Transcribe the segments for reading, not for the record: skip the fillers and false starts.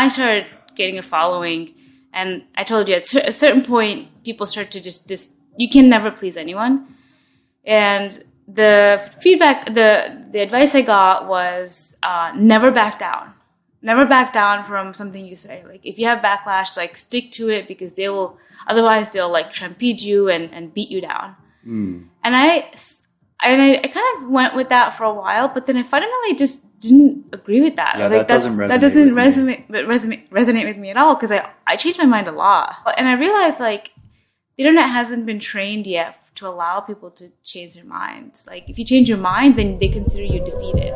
I started getting a following, and I told you at a certain point, people start to just you can never please anyone. And the feedback, the advice I got was never back down. Never back down from something you say. Like, if you have backlash, like, stick to it, because otherwise they'll like trampede you and beat you down. And I kind of went with that for a while, but then I fundamentally just didn't agree with that. Yeah, I was like, that doesn't resonate with me at all, because I changed my mind a lot. And I realized, like, the internet hasn't been trained yet to allow people to change their minds. Like, if you change your mind, then they consider you defeated.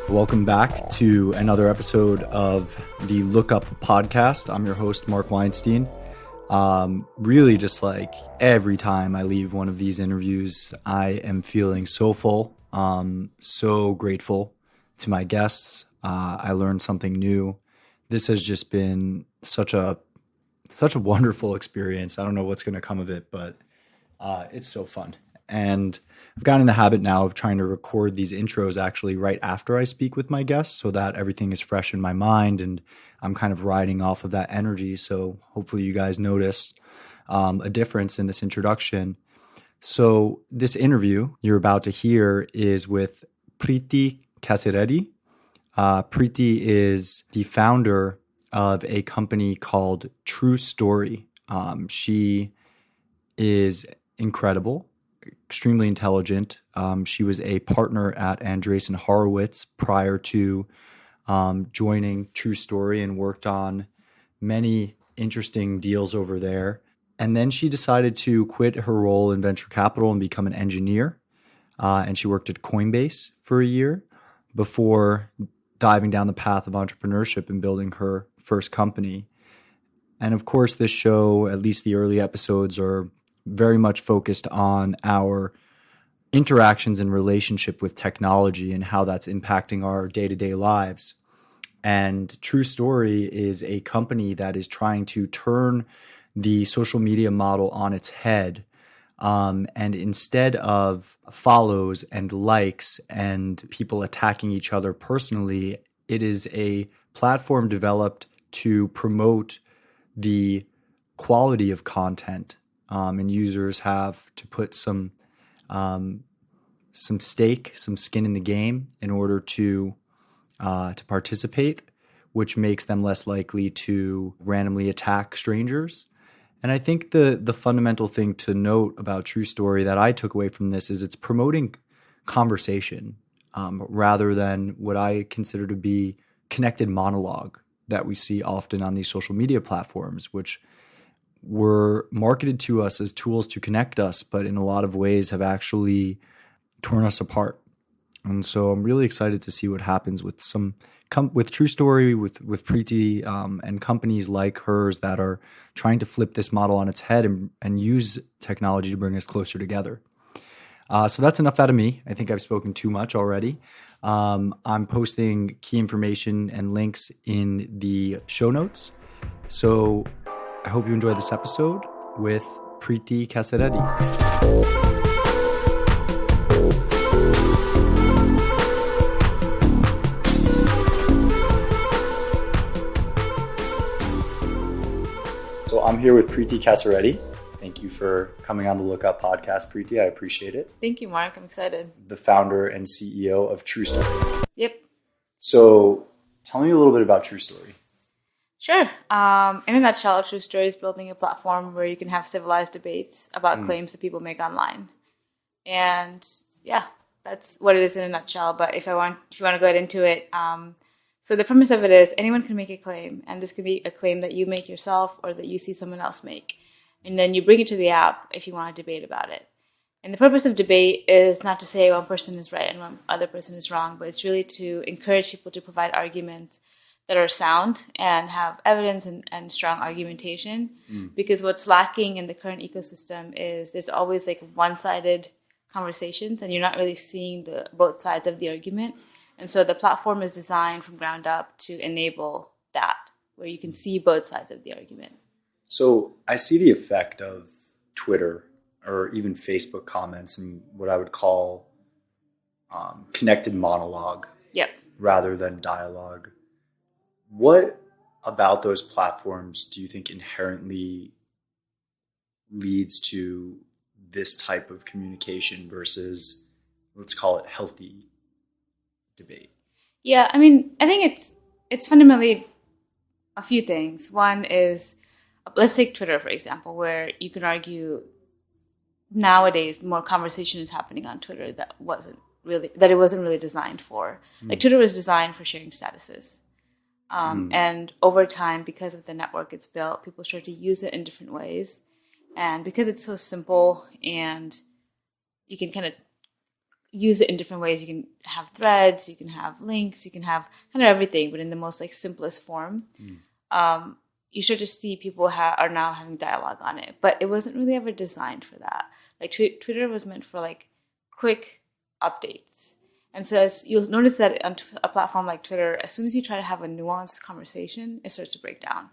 Welcome back to another episode of the Look Up podcast. I'm your host, Mark Weinstein. Really, just like every time I leave one of these interviews, I am feeling so full, so grateful to my guests. I learned something new. This has just been such a wonderful experience. I don't know what's going to come of it, but it's so fun. And I've gotten in the habit now of trying to record these intros actually right after I speak with my guests, so that everything is fresh in my mind and I'm kind of riding off of that energy. So hopefully you guys notice a difference in this introduction. So this interview you're about to hear is with Preethi Kasireddy. Preethi is the founder of a company called Troost. She is incredible, extremely intelligent. She was a partner at Andreessen Horowitz prior to joining Troost and worked on many interesting deals over there. And then she decided to quit her role in venture capital and become an engineer. And she worked at Coinbase for a year before diving down the path of entrepreneurship and building her first company. And of course, this show, at least the early episodes, are very much focused on our interactions and relationship with technology and how that's impacting our day-to-day lives. And Troost is a company that is trying to turn the social media model on its head. And instead of follows and likes and people attacking each other personally, it is a platform developed to promote the quality of content. And users have to put some stake, some skin in the game in order to participate, which makes them less likely to randomly attack strangers. And I think the fundamental thing to note about Troost that I took away from this is it's promoting conversation rather than what I consider to be connected monologue that we see often on these social media platforms, which were marketed to us as tools to connect us, but in a lot of ways have actually torn us apart. And so I'm really excited to see what happens with with Troost, with Preethi, and companies like hers that are trying to flip this model on its head and use technology to bring us closer together. So that's enough out of me. I think I've spoken too much already. I'm posting key information and links in the show notes. So I hope you enjoy this episode with Preethi Kasireddy. So I'm here with Preethi Kasireddy. Thank you for coming on the Look Up podcast, Preethi. I appreciate it. Thank you, Mark. I'm excited. The founder and CEO of Troost. Yep. So tell me a little bit about Troost. Sure. In a nutshell, Troost is building a platform where you can have civilized debates about claims that people make online. And yeah, that's what it is in a nutshell. But if you want to go ahead into it, so the premise of it is anyone can make a claim, and this could be a claim that you make yourself or that you see someone else make. And then you bring it to the app if you want to debate about it. And the purpose of debate is not to say one person is right and one other person is wrong, but it's really to encourage people to provide arguments that are sound and have evidence and strong argumentation. Because what's lacking in the current ecosystem is there's always like one-sided conversations, and you're not really seeing both sides of the argument. And so the platform is designed from ground up to enable that, where you can see both sides of the argument. So I see the effect of Twitter or even Facebook comments and what I would call connected monologue rather than dialogue. What about those platforms do you think inherently leads to this type of communication versus, let's call it, healthy debate? Yeah, I mean, I think it's fundamentally a few things. One is, let's take Twitter, for example, where you can argue nowadays more conversation is happening on Twitter that it wasn't really designed for. Like Twitter was designed for sharing statuses. And over time, because of the network it's built, people start to use it in different ways. And because it's so simple and you can kind of use it in different ways, you can have threads, you can have links, you can have kind of everything, but in the most like simplest form. You start to see people are now having dialogue on it, but it wasn't really ever designed for that. Like Twitter was meant for like quick updates. And so as you'll notice that on a platform like Twitter, as soon as you try to have a nuanced conversation, it starts to break down.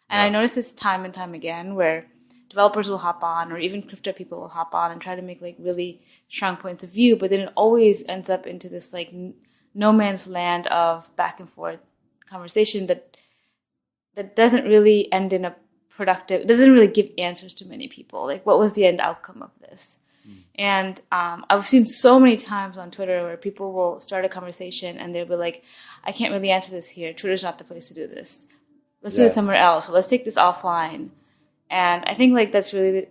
And I notice this time and time again where developers will hop on, or even crypto people will hop on and try to make like really strong points of view, but then it always ends up into this like no man's land of back and forth conversation that doesn't really end in a productive, doesn't really give answers to many people. Like, what was the end outcome of this? And I've seen so many times on Twitter where people will start a conversation and they'll be like, I can't really answer this here. Twitter's not the place to do this. Let's do it somewhere else. So let's take this offline. And I think like that's really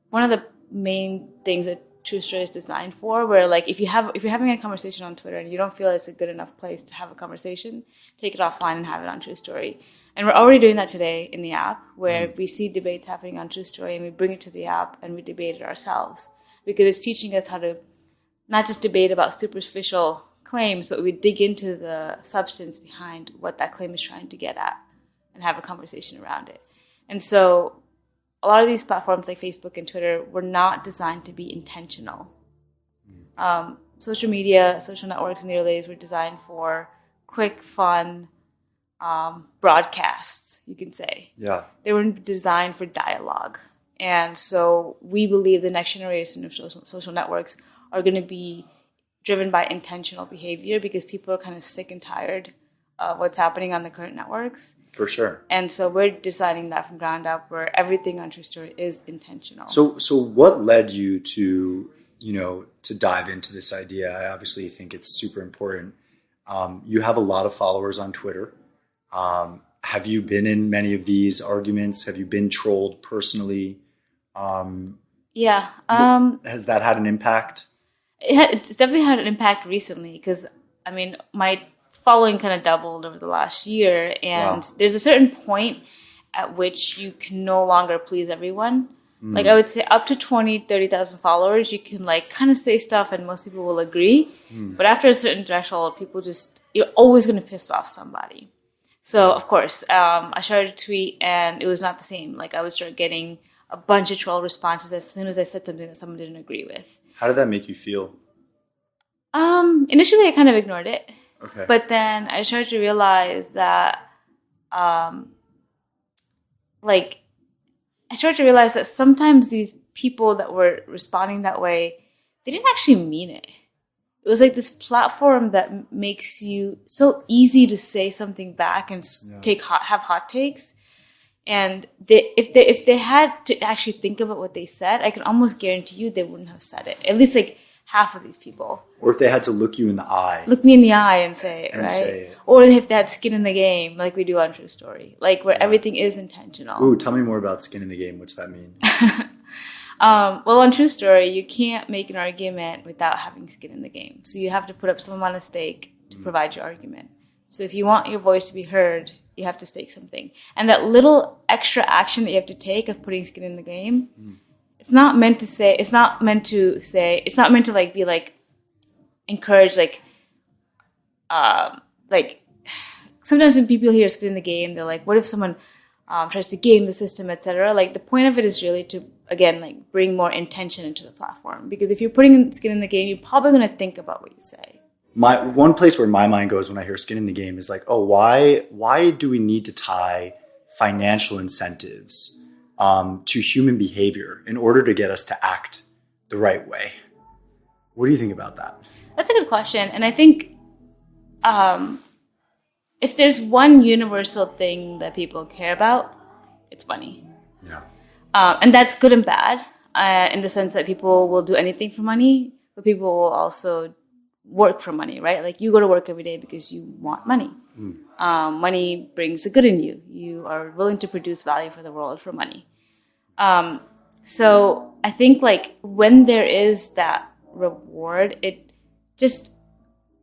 one of the main things that Troost is designed for, where like if you're having a conversation on Twitter and you don't feel it's a good enough place to have a conversation, take it offline and have it on True Story. And we're already doing that today in the app, where we see debates happening on True Story and we bring it to the app and we debate it ourselves, because it's teaching us how to not just debate about superficial claims, but we dig into the substance behind what that claim is trying to get at and have a conversation around it. And so a lot of these platforms like Facebook and Twitter were not designed to be intentional. Social media, social networks in the early days were designed for quick, fun broadcasts, you can say. Yeah. They weren't designed for dialogue. And so we believe the next generation of social networks are going to be driven by intentional behavior, because people are kind of sick and tired of what's happening on the current networks. For sure. And so we're designing that from ground up, where everything on True Story is intentional. So what led you to dive into this idea? I obviously think it's super important. You have a lot of followers on Twitter. Have you been in many of these arguments? Have you been trolled personally? Yeah. Has that had an impact? It's definitely had an impact recently, because, I mean, my following kind of doubled over the last year, and there's a certain point at which you can no longer please everyone. Like, I would say up to 30,000 followers, you can like kind of say stuff and most people will agree. But after a certain threshold, you're always going to piss off somebody. So, of course, I started to tweet and it was not the same. Like, I would start getting a bunch of troll responses as soon as I said something that someone didn't agree with. How did that make you feel? Initially, I kind of ignored it. Okay. But then I started to realize that, sometimes these people that were responding that way, they didn't actually mean it. It was like this platform that makes you so easy to say something back and have hot takes. And if they had to actually think about what they said, I can almost guarantee you they wouldn't have said it. At least like half of these people. Or if they had to look you in the eye. Look me in the eye and say it, right? Say it. Or if they had skin in the game, like we do on True Story. Like, where everything is intentional. Ooh, tell me more about skin in the game. What's that mean? Well, on True Story, you can't make an argument without having skin in the game. So you have to put up some amount of stake to provide your argument. So if you want your voice to be heard, you have to stake something. And that little extra action that you have to take of putting skin in the game, it's not meant to like be like encourage like sometimes when people hear skin in the game, they're like, what if someone tries to game the system, etc. Like, the point of it is really to, again, like bring more intention into the platform, because if you're putting skin in the game, you're probably going to think about what you say. my one place where my mind goes when I hear skin in the game is like, oh, why do we need to tie financial incentives to human behavior in order to get us to act the right way? What do you think about that? That's a good question. And I think if there's one universal thing that people care about, it's money. Yeah. And that's good and bad in the sense that people will do anything for money, but people will also work for money, right? Like you go to work every day because you want money. Money brings the good in you. You are willing to produce value for the world for money. So I think like when there is that reward, it just,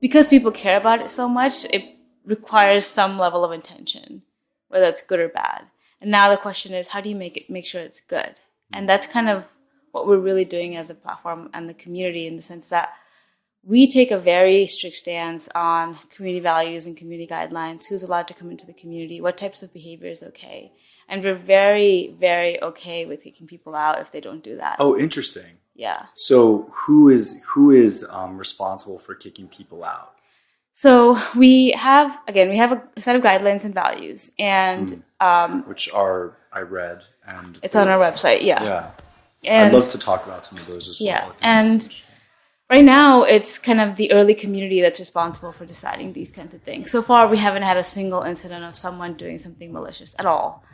because people care about it so much, it requires some level of intention, whether it's good or bad. And now the question is, how do you make sure it's good? And that's kind of what we're really doing as a platform and the community, in the sense that we take a very strict stance on community values and community guidelines, who's allowed to come into the community, what types of behavior is okay. And we're very, very okay with kicking people out if they don't do that. Oh, interesting. Yeah. So who is responsible for kicking people out? So we have a set of guidelines and values, and which are, I read, and it's on our website. Yeah. Yeah. And I'd love to talk about some of those as well. Yeah. And right now, it's kind of the early community that's responsible for deciding these kinds of things. So far, we haven't had a single incident of someone doing something malicious at all.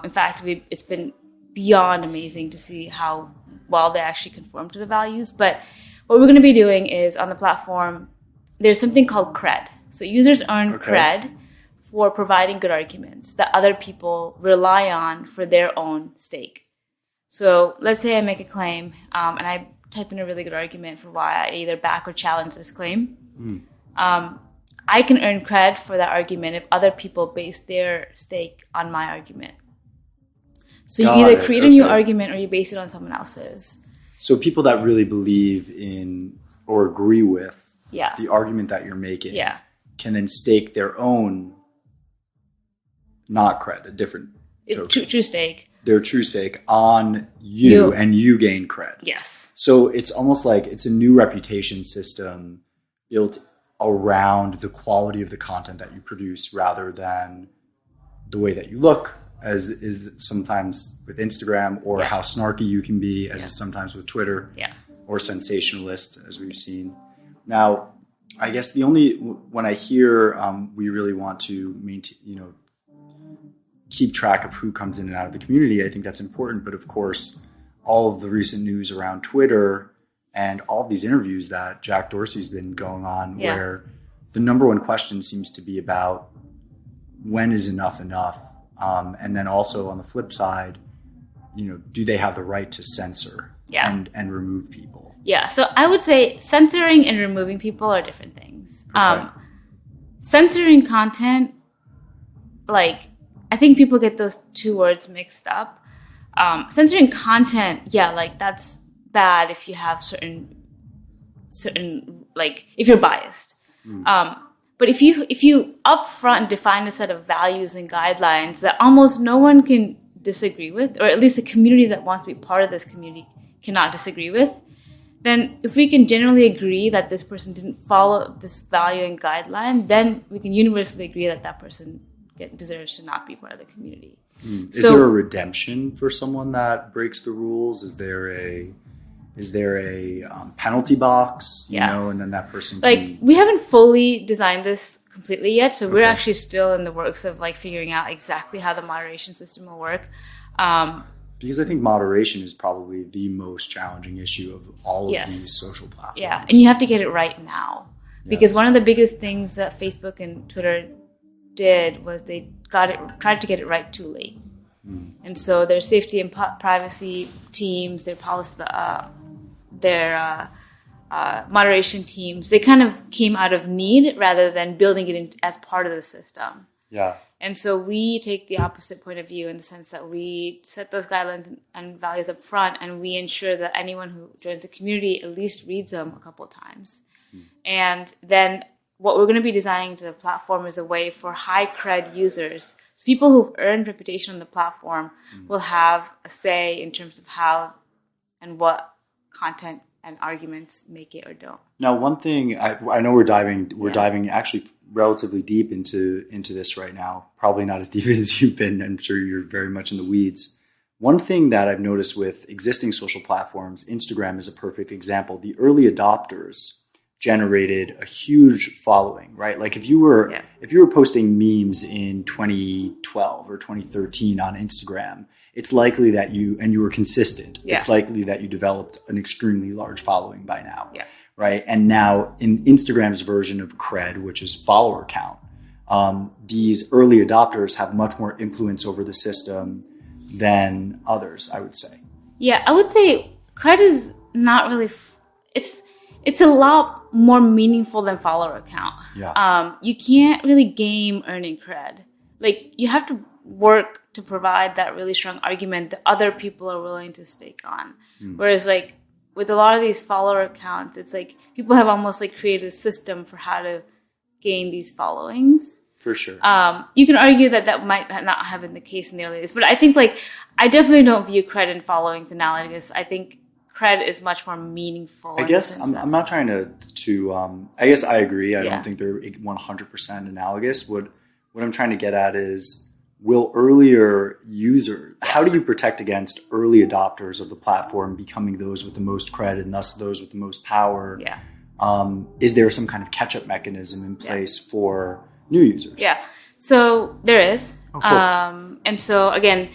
In fact, it's been beyond amazing to see how well they actually conform to the values. But what we're going to be doing is, on the platform, there's something called cred. So users earn cred for providing good arguments that other people rely on for their own stake. So let's say I make a claim and I type in a really good argument for why I either back or challenge this claim. I can earn cred for that argument if other people base their stake on my argument. So you either create a new argument or you base it on someone else's. So people that really believe in or agree with the argument that you're making can then stake their own, not cred, a different token. True stake. Their true stake on you, and you gain cred. Yes. So it's almost like it's a new reputation system built around the quality of the content that you produce rather than the way that you look, as is sometimes with Instagram, or how snarky you can be, as is sometimes with Twitter, or sensationalist, as we've seen. Now, I guess when I hear we really want to maintain, keep track of who comes in and out of the community, I think that's important. But of course, all of the recent news around Twitter and all of these interviews that Jack Dorsey's been going on, where the number one question seems to be about when is enough enough? And then also on the flip side, do they have the right to censor and remove people? Yeah, so I would say censoring and removing people are different things. Censoring content, I think people get those two words mixed up. Censoring content, that's bad if you have certain if you're biased. But if you upfront define a set of values and guidelines that almost no one can disagree with, or at least the community that wants to be part of this community cannot disagree with, then if we can generally agree that this person didn't follow this value and guideline, then we can universally agree that person deserves to not be part of the community. Is there a redemption for someone that breaks the rules? Is there a penalty box? And then that person we haven't fully designed this completely yet, so we're actually still in the works of figuring out exactly how the moderation system will work. Because I think moderation is probably the most challenging issue of all of these social platforms. Yeah, and you have to get it right now. Because one of the biggest things that Facebook and Twitter did was they tried to get it right too late. And so their safety and privacy teams, their policy, their moderation teams, they kind of came out of need rather than building it in as part of the system. Yeah. And so we take the opposite point of view in the sense that we set those guidelines and values up front, and we ensure that anyone who joins the community at least reads them a couple of times. And then what we're going to be designing to the platform is a way for high cred users, so people who've earned reputation on the platform, will have a say in terms of how and what content and arguments make it or don't. Now, one thing I know we're diving actually relatively deep into this right now. Probably not as deep as you've been. I'm sure you're very much in the weeds. One thing that I've noticed with existing social platforms, Instagram is a perfect example. The early adopters generated a huge following, right? Like if you were posting memes in 2012 or 2013 on Instagram, it's likely that you were consistent. Yeah. It's likely that you developed an extremely large following by now, right? And now in Instagram's version of cred, which is follower count, these early adopters have much more influence over the system than others, I would say. Yeah, I would say cred is not really, it's a lot more meaningful than follower count. Yeah. You can't really game earning cred. Like you have to work to provide that really strong argument that other people are willing to stake on. Whereas like with a lot of these follower accounts, it's like people have almost like created a system for how to gain these followings. For sure. You can argue that might not have been the case in the early days, but I think like I definitely don't view cred and followings analogous. I think cred is much more meaningful. I guess I'm not trying to I guess I agree. I don't think they're 100% analogous. What I'm trying to get at is, will earlier users, how do you protect against early adopters of the platform becoming those with the most cred and thus those with the most power? Yeah. Is there some kind of catch-up mechanism in place for new users? Yeah. So there is. Oh, cool. And so again,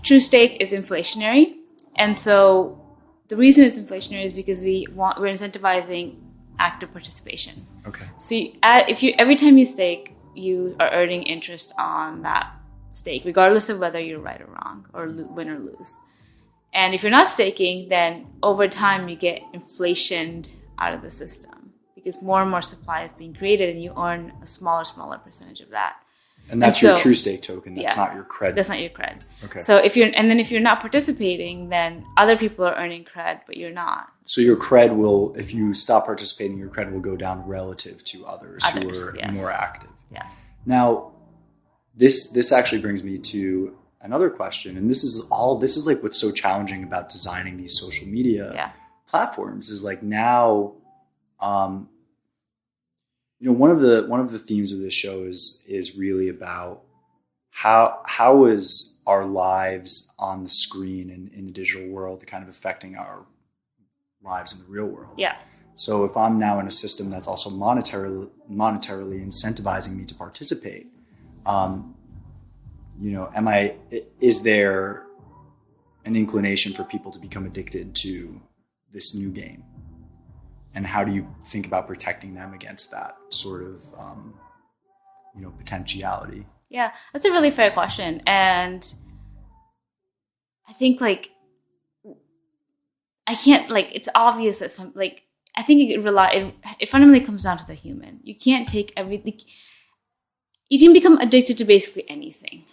true stake is inflationary. And so the reason it's inflationary is because we're incentivizing active participation. Okay. So every time you stake, you are earning interest on that stake, regardless of whether you're right or wrong, or win or lose. And if you're not staking, then over time you get inflationed out of the system because more and more supply is being created, and you earn a smaller percentage of that. And that's your true stake token. That's not your cred. That's not your cred. Okay. So if you're not participating, then other people are earning cred, but you're not. So your cred will, if you stop participating, your cred will go down relative to others who are more active. Yes. Now, this actually brings me to another question, and this is like what's so challenging about designing these social media platforms is like now. One of the themes of this show is really about how is our lives on the screen and in the digital world kind of affecting our lives in the real world. Yeah. So if I'm now in a system that's also monetarily incentivizing me to participate, is there an inclination for people to become addicted to this new game? And how do you think about protecting them against that sort of, potentiality? Yeah, that's a really fair question. And I think, I can't, it's obvious that I think it fundamentally comes down to the human. You can't take everything. You can become addicted to basically anything.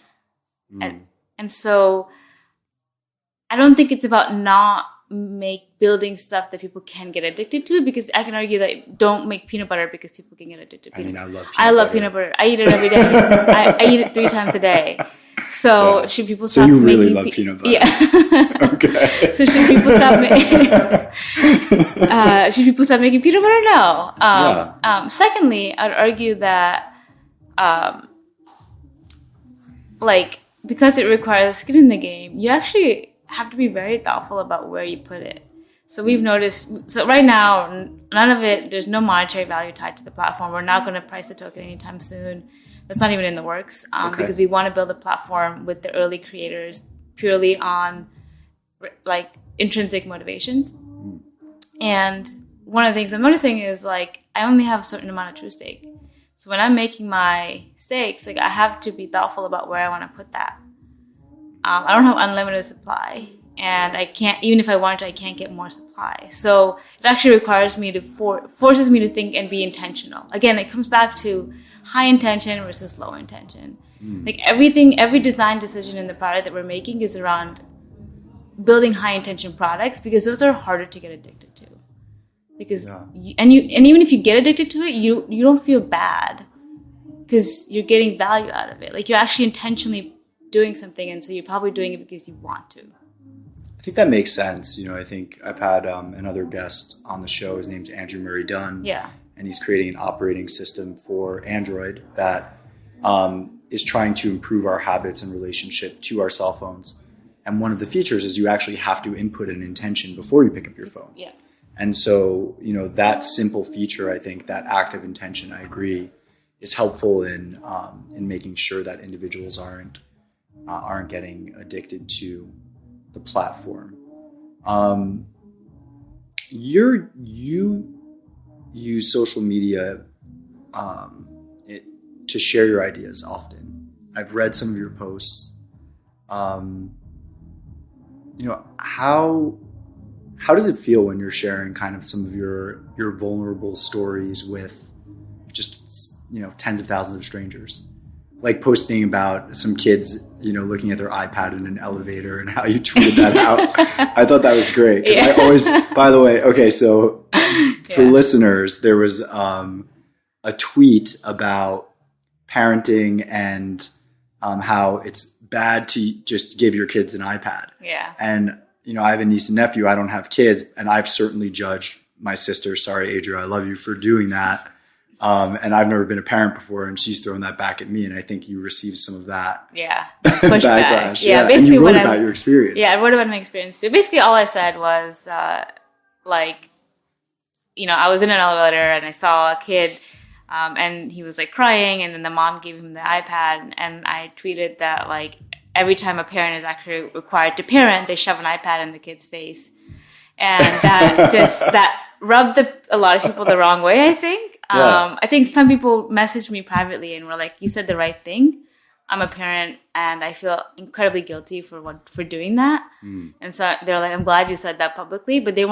And so I don't think it's about not building stuff that people can get addicted to, because I can argue that don't make peanut butter because people can get addicted to peanut butter. I love peanut butter. I eat it every day. I eat it 3 times a day. So should people stop making... So you really love peanut butter. Yeah. Okay. So should people stop making peanut butter? No. Secondly, I'd argue that because it requires skin in the game, you actually have to be very thoughtful about where you put it. So we've noticed, right now, there's no monetary value tied to the platform. We're not going to price the token anytime soon. That's not even in the works, because we want to build a platform with the early creators purely on intrinsic motivations. And one of the things I'm noticing is I only have a certain amount of true stake. So when I'm making my stakes, I have to be thoughtful about where I want to put that. I don't have unlimited supply, and I can't, even if I wanted to, I can't get more supply. So it actually requires me to forces me to think and be intentional. Again, it comes back to high intention versus low intention. Every design decision in the product that we're making is around building high intention products, because those are harder to get addicted to. Because and even if you get addicted to it, you don't feel bad because you're getting value out of it. You're actually intentionally doing something, and so you're probably doing it because you want to. I think that makes sense. I think I've had another guest on the show. His name's Andrew Murray Dunn. Yeah. And he's creating an operating system for Android that is trying to improve our habits and relationship to our cell phones. And one of the features is you actually have to input an intention before you pick up your phone. Yeah. And so, that simple feature, I think that active intention, I agree, is helpful in making sure that individuals aren't getting addicted to the platform. You use social media to share your ideas often. I've read some of your posts. How does it feel when you're sharing kind of some of your vulnerable stories with just, tens of thousands of strangers? Like posting about some kids, looking at their iPad in an elevator and how you tweeted that out. I thought that was great. Because I always, by the way, okay, so for listeners, there was a tweet about parenting and how it's bad to just give your kids an iPad. Yeah. And, I have a niece and nephew. I don't have kids. And I've certainly judged my sister. Sorry, Adria, I love you for doing that. And I've never been a parent before, and she's throwing that back at me. And I think you received some of that. Yeah. Pushback. Backlash. Yeah. Basically, and you wrote about your experience. Yeah, I wrote about my experience too. Basically, all I said was, I was in an elevator and I saw a kid, and he was crying, and then the mom gave him the iPad, and I tweeted that every time a parent is actually required to parent, they shove an iPad in the kid's face. And that rubbed a lot of people the wrong way, I think. Yeah. I think some people messaged me privately and were like, you said the right thing. I'm a parent and I feel incredibly guilty for doing that. And so they're like, I'm glad you said that publicly, but they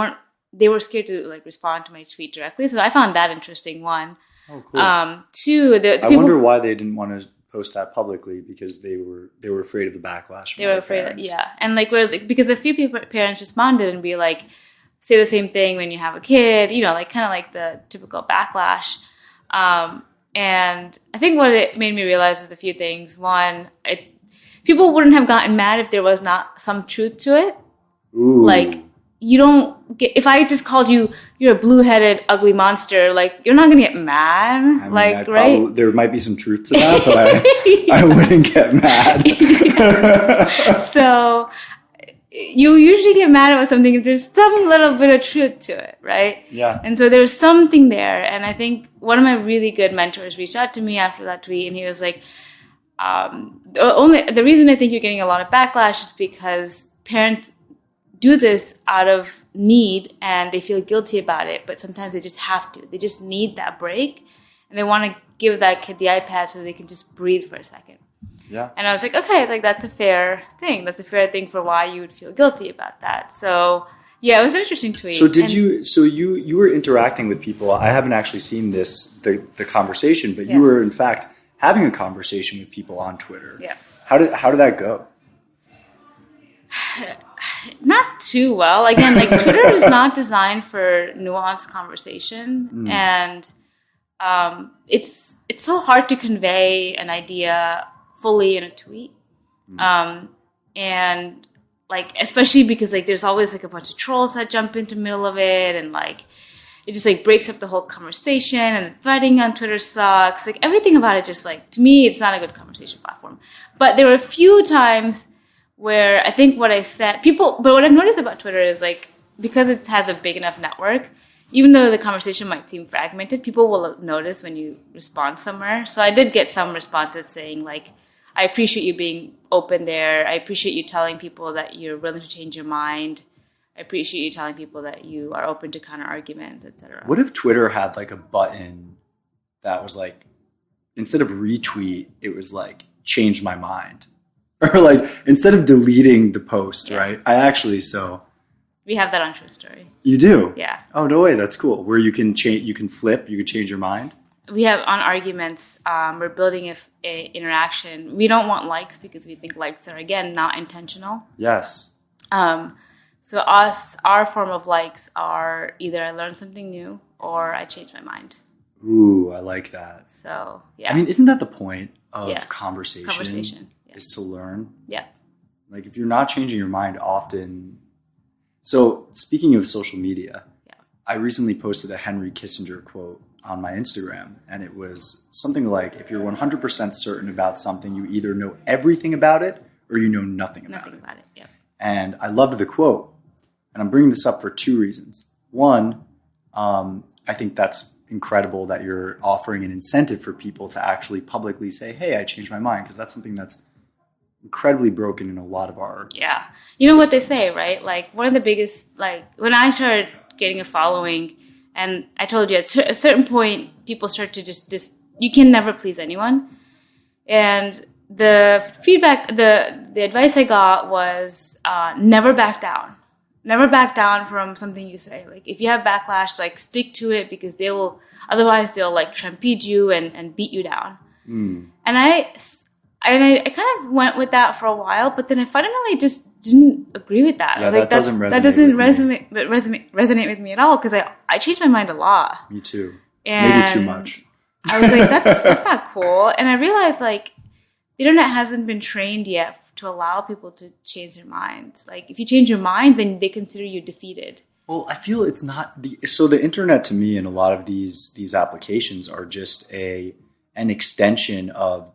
were scared to respond to my tweet directly. So I found that interesting, one. Oh, cool. Two, I wonder why they didn't want to post that publicly, because they were afraid of the backlash. They were afraid, and whereas because a few parents responded and be like, say the same thing when you have a kid, kind of like the typical backlash. And I think what it made me realize is a few things. One, people wouldn't have gotten mad if there was not some truth to it. Ooh. You don't get, if I just called you're a blue-headed, ugly monster, you're not going to get mad. I mean, right? There might be some truth to that, but I wouldn't get mad. So you usually get mad about something if there's some little bit of truth to it, right? Yeah. And so there's something there. And I think one of my really good mentors reached out to me after that tweet, and he was like, the reason I think you're getting a lot of backlash is because parents do this out of need and they feel guilty about it, but sometimes they just have to. They just need that break, and they want to give that kid the iPad so they can just breathe for a second. Yeah. And I was like, okay, that's a fair thing. That's a fair thing for why you would feel guilty about that. So yeah, it was an interesting tweet. So you were interacting with people. I haven't actually seen the conversation, but you were in fact having a conversation with people on Twitter. Yeah. How did that go? Not too well. Again, Twitter is not designed for nuanced conversation, and it's so hard to convey an idea fully in a tweet, and especially because there's always a bunch of trolls that jump into the middle of it, and it just breaks up the whole conversation, and the threading on Twitter sucks. Everything about it just to me, it's not a good conversation platform. But there were a few times where I think what I said, but what I've noticed about Twitter is because it has a big enough network, even though the conversation might seem fragmented, people will notice when you respond somewhere. So I did get some responses saying I appreciate you being open there. I appreciate you telling people that you're willing to change your mind. I appreciate you telling people that you are open to counter arguments, etc. What if Twitter had a button that was instead of retweet, it was change my mind? Or instead of deleting the post, right? We have that on True Story. You do? Yeah. Oh, no way. That's cool. Where you can change, you can flip, you can change your mind. We have on arguments, we're building a interaction. We don't want likes because we think likes are, again, not intentional. Yes. So our form of likes are either I learned something new or I changed my mind. Ooh, I like that. So, yeah. I mean, isn't that the point of conversation? Conversation. Is to learn. Yeah. If you're not changing your mind often, So speaking of social media, Yeah. I recently posted a Henry Kissinger quote on my Instagram, and it was something like, if you're 100% certain about something, you either know everything about it or you know nothing about it. Yeah. And I loved the quote, and I'm bringing this up for two reasons. One, I think that's incredible that you're offering an incentive for people to actually publicly say, hey, I changed my mind, because that's something that's incredibly broken in a lot of our Yeah. You know what they systems. say, right? Like, one of the biggest, like, when I started getting a following, and I told you at a certain point, people start to just you can never please anyone. And the feedback, the advice I got was never back down. Never back down from something you say. Like, if you have backlash, like, stick to it, because otherwise they'll like trampede you and beat you down. And I kind of went with that for a while, but then I fundamentally just didn't agree with that. Yeah, I was like, that doesn't resonate with me at all, because I changed my mind a lot. Me too. And maybe too much. I was like, that's not cool. And I realized, like, the internet hasn't been trained yet to allow people to change their minds. Like, if you change your mind, then they consider you defeated. Well, I feel it's not so the internet to me and a lot of these applications are just an extension of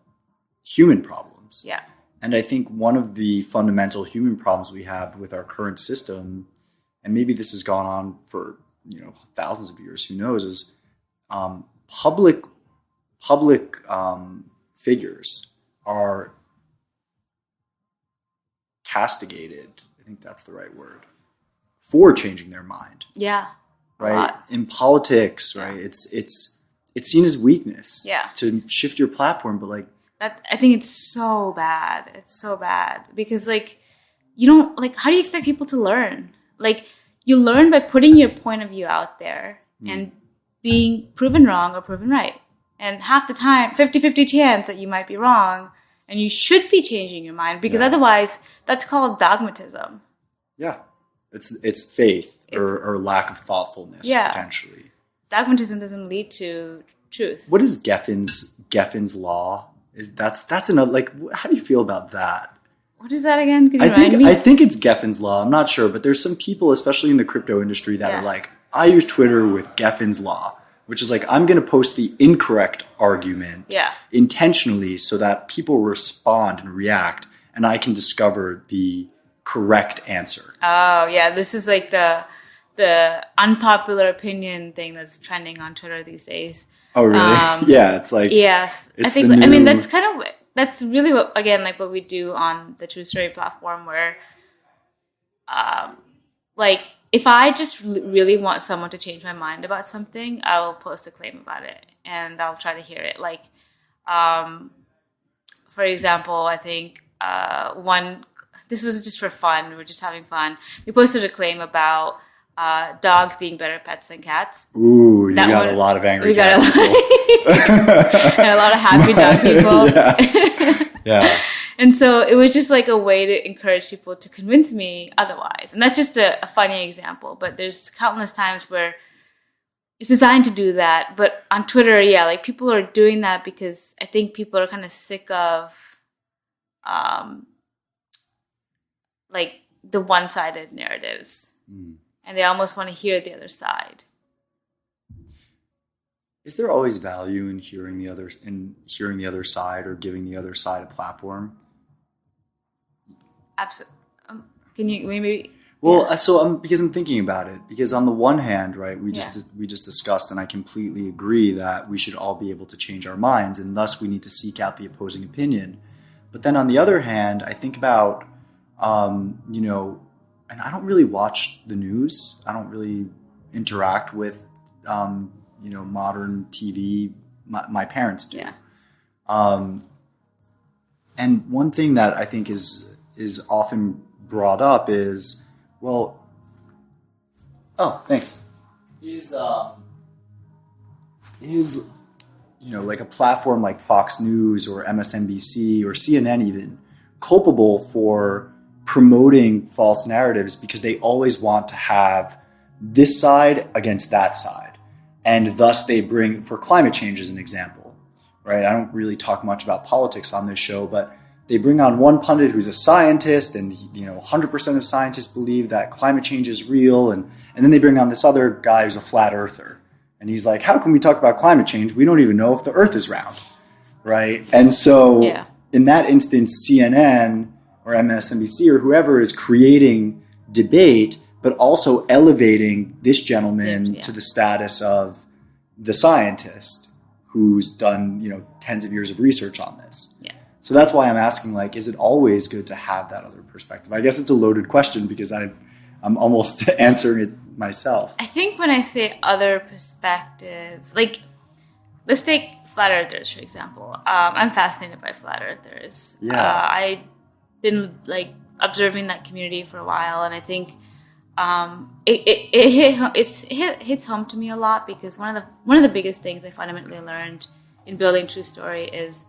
human problems. Yeah. And I think one of the fundamental human problems we have with our current system, and maybe this has gone on for, thousands of years, who knows, is public figures are castigated, I think that's the right word, for changing their mind. Yeah. Right? In politics, right? It's seen as weakness. Yeah. To shift your platform, but like that, I think it's so bad. It's so bad, because, like, you don't, like, how do you expect people to learn? Like, you learn by putting your point of view out there and being proven wrong or proven right. And half the time, 50-50 chance that you might be wrong, and you should be changing your mind, because otherwise that's called dogmatism. Yeah. It's faith or lack of thoughtfulness, potentially. Dogmatism doesn't lead to truth. What is Geffen's law? That's another, like, how do you feel about that? What is that again? Can you remind me? I think it's Geffen's law. I'm not sure, but there's some people, especially in the crypto industry, that are like, I use Twitter with Geffen's law, which is like, I'm going to post the incorrect argument intentionally so that people respond and react, and I can discover the correct answer. Oh, yeah. This is like the unpopular opinion thing that's trending on Twitter these days. Oh, really? Yeah, it's like... Yes. I think, I mean, that's really what, again, like what we do on the True Story platform, where, like, if I just really want someone to change my mind about something, I will post a claim about it, and I'll try to hear it. Like, for example, I think this was just for fun. We were just having fun. We posted a claim about dogs being better pets than cats. Ooh, you got a lot of angry cat people. And a lot of happy dog people. Yeah. And so it was just like a way to encourage people to convince me otherwise. And that's just a funny example. But there's countless times where it's designed to do that. But on Twitter, like, people are doing that because I think people are kind of sick of like the one-sided narratives. And they almost want to hear the other side. Is there always value in hearing the other side, or giving the other side a platform? Absolutely. Can you maybe? Well, so because I'm thinking about it. Because on the one hand, right, we just discussed, and I completely agree that we should all be able to change our minds, and thus we need to seek out the opposing opinion. But then on the other hand, I think about, and I don't really watch the news. I don't really interact with, modern TV. My parents do. Yeah. And one thing that I think is often brought up is, well, oh, thanks. Is like a platform like Fox News or MSNBC or CNN even culpable for promoting false narratives because they always want to have this side against that side. And thus they bring, for climate change as an example, right? I don't really talk much about politics on this show, but they bring on one pundit who's a scientist, and 100% of scientists believe that climate change is real, and then they bring on this other guy who's a flat earther, and he's like, how can we talk about climate change? We don't even know if the earth is round, right? And so in that instance, CNN or MSNBC or whoever is creating debate, but also elevating this gentleman to the status of the scientist who's done, tens of years of research on this. Yeah. So that's why I'm asking, like, is it always good to have that other perspective? I guess it's a loaded question because I'm almost answering it myself. I think when I say other perspective, like, let's take flat earthers, for example. I'm fascinated by flat earthers. Yeah. I've been, like, observing that community for a while, and I think it hits home to me a lot because one of the biggest things I fundamentally learned in building True Story is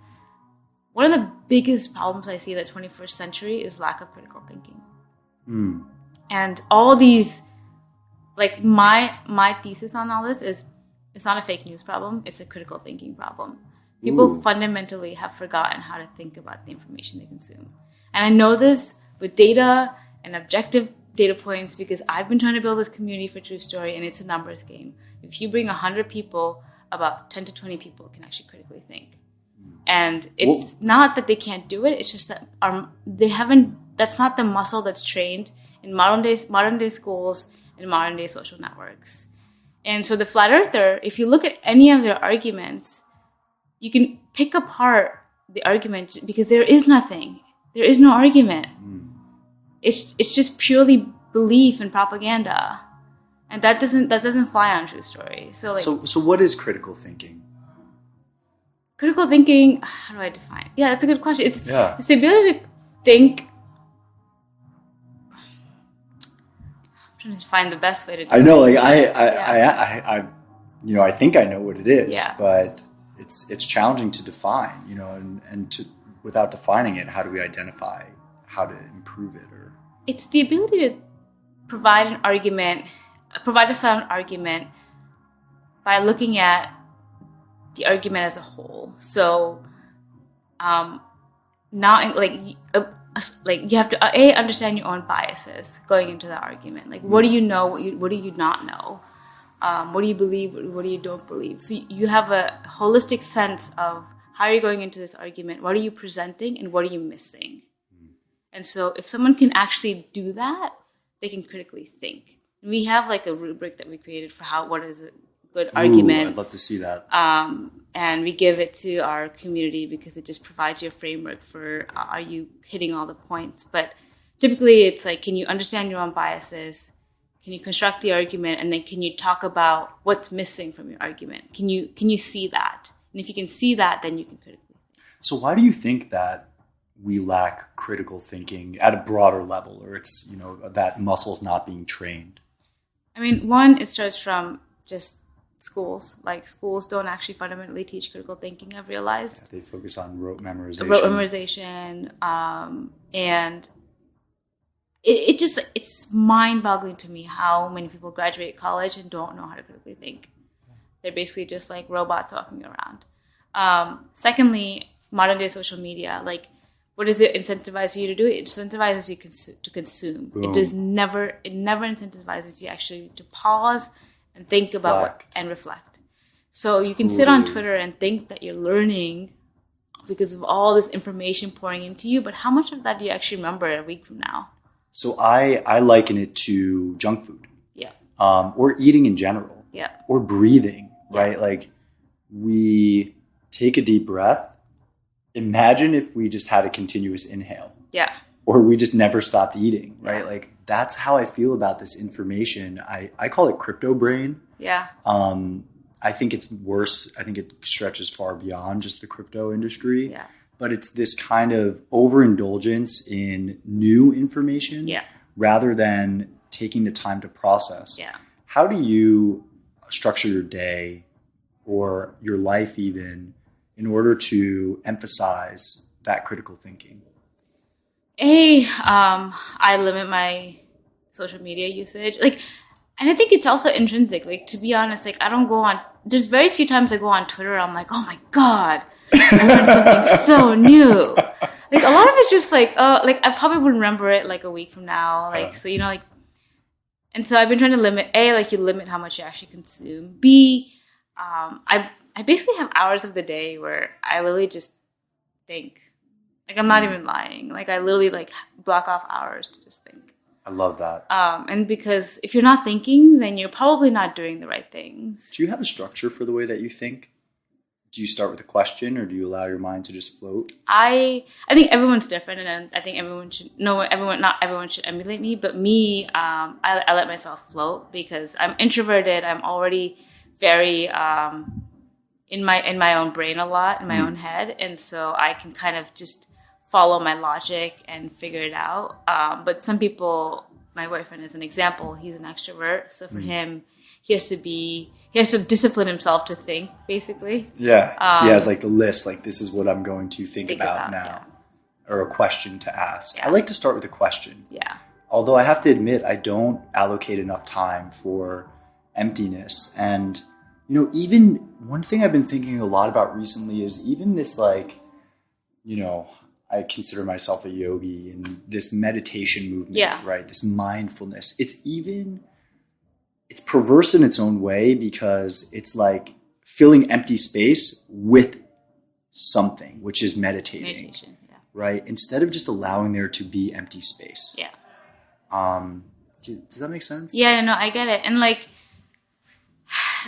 one of the biggest problems I see in the 21st century is lack of critical thinking. And all these, like, my thesis on all this is it's not a fake news problem, it's a critical thinking problem. People fundamentally have forgotten how to think about the information they consume. And I know this with data and objective data points because I've been trying to build this community for True Story, and it's a numbers game. If you bring 100 people, about 10 to 20 people can actually critically think. And it's not that they can't do it, it's just that that's not the muscle that's trained in modern day schools and modern day social networks. And so the flat earther, if you look at any of their arguments, you can pick apart the argument because there is nothing. There is no argument. It's just purely belief and propaganda. And that doesn't fly on True Story. So what is critical thinking? Critical thinking, how do I define it? Yeah, that's a good question. It's the ability to think. I'm trying to find the best way to do it. I know, like I think I know what it is, but it's challenging to define, and without defining it, how do we identify how to improve it? Or it's the ability to provide a sound argument by looking at the argument as a whole. So, now, you have to understand your own biases going into the argument. Like, what do you know? What do you not know? What do you believe? What do you don't believe? So you have a holistic sense of how you're going into this argument. What are you presenting, and what are you missing? And so, if someone can actually do that, they can critically think. And we have like a rubric that we created for what is a good argument. I'd love to see that. And we give it to our community because it just provides you a framework for are you hitting all the points. But typically it's like, can you understand your own biases? Can you construct the argument? And then can you talk about what's missing from your argument? Can you see that? And if you can see that, then you can critically think. So why do you think that we lack critical thinking at a broader level, or it's, that muscle's not being trained? I mean, one, it starts from just schools. Like, schools don't actually fundamentally teach critical thinking, I've realized. They focus on rote memorization. And it's mind-boggling to me how many people graduate college and don't know how to critically think. They're basically just like robots walking around. Secondly, modern day social media, like, what does it incentivize you to do? It incentivizes you to consume. Boom. It never incentivizes you actually to pause and think about and reflect. So you can sit on Twitter and think that you're learning because of all this information pouring into you, but how much of that do you actually remember a week from now? So I liken it to junk food. Yeah. Or eating in general. Yeah. Or breathing, right? Like, we take a deep breath. Imagine if we just had a continuous inhale. Yeah. Or we just never stopped eating, right? Yeah. Like, that's how I feel about this information. I call it crypto brain. Yeah. I think it's worse. I think it stretches far beyond just the crypto industry. Yeah. But it's this kind of overindulgence in new information rather than taking the time to process. Yeah. How do you structure your day or your life even in order to emphasize that critical thinking? I limit my social media usage. Like, and I think it's also intrinsic. Like, to be honest, like, I don't go on, there's very few times I go on Twitter, I'm like, oh my God, I learned something so new. Like a lot of it's just like, like I probably would remember it like a week from now. Like, so, you know, like, and so I've been trying to limit, A, like you limit how much you actually consume. B, I basically have hours of the day where I literally just think. Like, I'm not even lying. Like, I literally, like, block off hours to just think. I love that. And because if you're not thinking, then you're probably not doing the right things. Do you have a structure for the way that you think? Do you start with a question, or do you allow your mind to just float? I think everyone's different, and I think everyone should not everyone should emulate me, but me, I let myself float because I'm introverted. I'm already very in my own brain a lot, in my own head, and so I can kind of just follow my logic and figure it out. But some people, my boyfriend is an example. He's an extrovert, so for him, he has to discipline himself to think, basically. Yeah, he has like the list, like this is what I'm going to think about now, yeah. or a question to ask. Yeah. I like to start with a question. Yeah. Although I have to admit, I don't allocate enough time for emptiness. And, you know, even one thing I've been thinking a lot about recently is even this, like, you know, I consider myself a yogi, and this meditation movement, right? This mindfulness. It's perverse in its own way because it's like filling empty space with something, which is meditating. Meditation, yeah. Right? Instead of just allowing there to be empty space. Yeah. Does that make sense? Yeah, no, I get it. And like,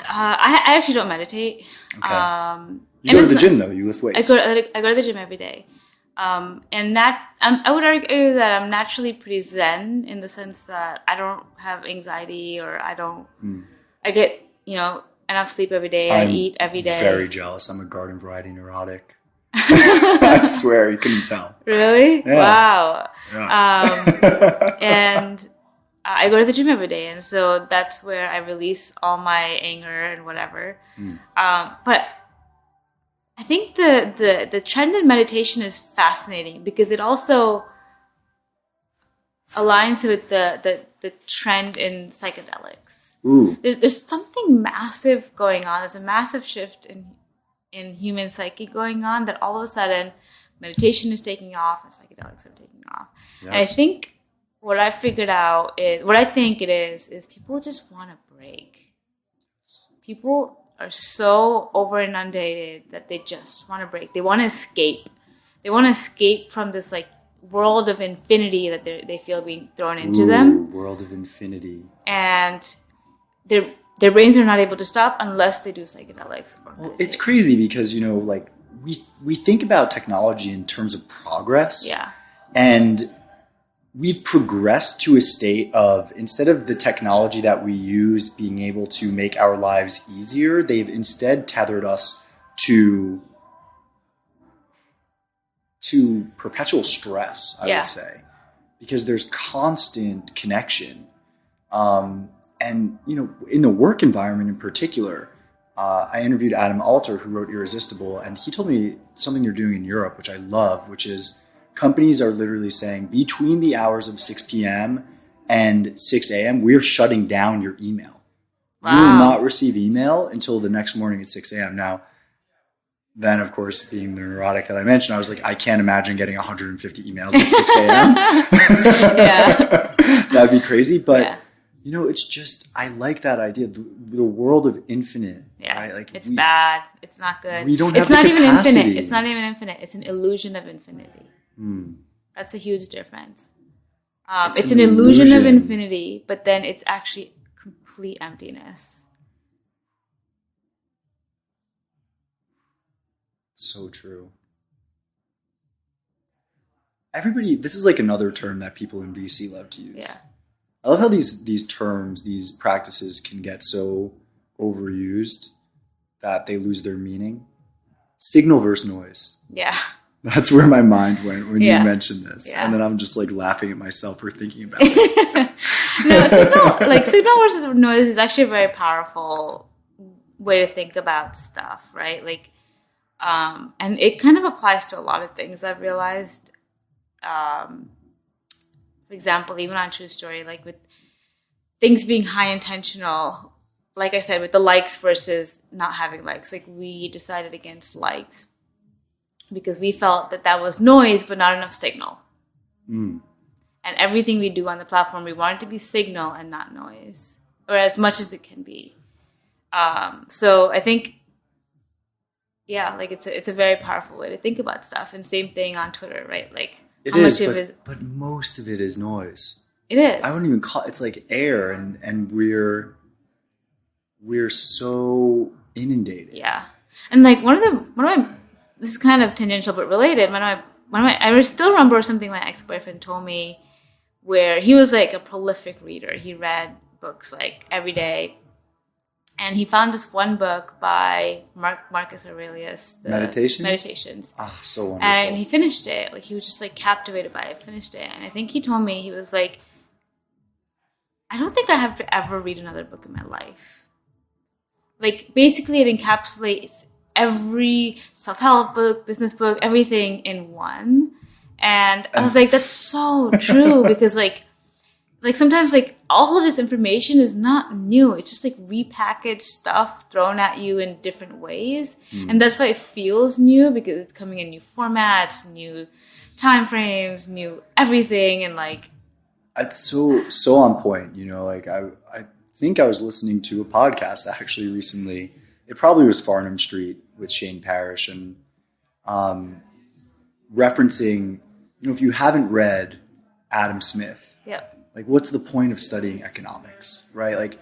I actually don't meditate. Okay. You go to the gym though. You lift weights. I go to the gym every day. And that I would argue that I'm naturally pretty zen in the sense that I don't have anxiety, or I get, you know, enough sleep every day. I eat every day. Very jealous. I'm a garden variety neurotic. I swear, you couldn't tell. Really? Yeah. Wow. Yeah. And I go to the gym every day, and so that's where I release all my anger and whatever. But I think the trend in meditation is fascinating because it also aligns with the trend in psychedelics. Ooh. There's something massive going on. There's a massive shift in human psyche going on that all of a sudden meditation is taking off and psychedelics are taking off. Yes. And I think what I think it is people just want a break. People are so over inundated that they just want to break. They want to escape. They want to escape from this like world of infinity that they feel being thrown into them. World of infinity. And their brains are not able to stop unless they do psychedelics or meditation. Well, it's crazy because, you know, like we think about technology in terms of progress. Yeah. And we've progressed to a state of, instead of the technology that we use being able to make our lives easier, they've instead tethered us to perpetual stress, I would say, because there's constant connection. And, you know, in the work environment in particular, I interviewed Adam Alter, who wrote Irresistible, and he told me something they're doing in Europe, which I love, which is companies are literally saying between the hours of 6 p.m. and 6 a.m., we're shutting down your email. Wow. You will not receive email until the next morning at 6 a.m. Now, then, of course, being the neurotic that I mentioned, I was like, I can't imagine getting 150 emails at 6 a.m. Yeah. That'd be crazy. But, you know, it's just, I like that idea. The world of infinite. Yeah. Right? Like it's bad. It's not good. We don't have it's the not capacity. Even infinite. It's not even infinite. It's an illusion of infinity. That's a huge difference. It's an illusion of infinity, but then it's actually complete emptiness. So true. This is like another term that people in VC love to use. Yeah. I love how these terms, these practices can get so overused that they lose their meaning. Signal versus noise. Yeah. That's where my mind went when you mentioned this. Yeah. And then I'm just like laughing at myself for thinking about it. No, signal versus noise is actually a very powerful way to think about stuff, right? Like, and it kind of applies to a lot of things I've realized. For example, even on True Story, like with things being high intentional, like I said, with the likes versus not having likes, like we decided against likes. because we felt that was noise but not enough signal. Mm. And everything we do on the platform, we want it to be signal and not noise, or as much as it can be. So I think, yeah, like it's a very powerful way to think about stuff. And same thing on Twitter, right? Like but most of it is noise. It is. I wouldn't even call it's like air, and we're so inundated. Yeah, and like one of my this is kind of tangential but related. I still remember something my ex-boyfriend told me, where he was like a prolific reader. He read books like every day. And he found this one book by Marcus Aurelius, Meditations. Ah, so wonderful. And he finished it. Like, he was just like captivated by it, finished it. And I think he told me, he was like, I don't think I have to ever read another book in my life. Like, basically it encapsulates every self-help book, business book, everything in one. And I was like, that's so true, because like sometimes like all of this information is not new. It's just like repackaged stuff thrown at you in different ways. And that's why it feels new, because it's coming in new formats, new time frames, new everything. And like, it's so on point. You know, like I think I was listening to a podcast actually recently. It probably was Farnham Street with Shane Parrish, and referencing, you know, if you haven't read Adam Smith, yep. Like, what's the point of studying economics, right? Like,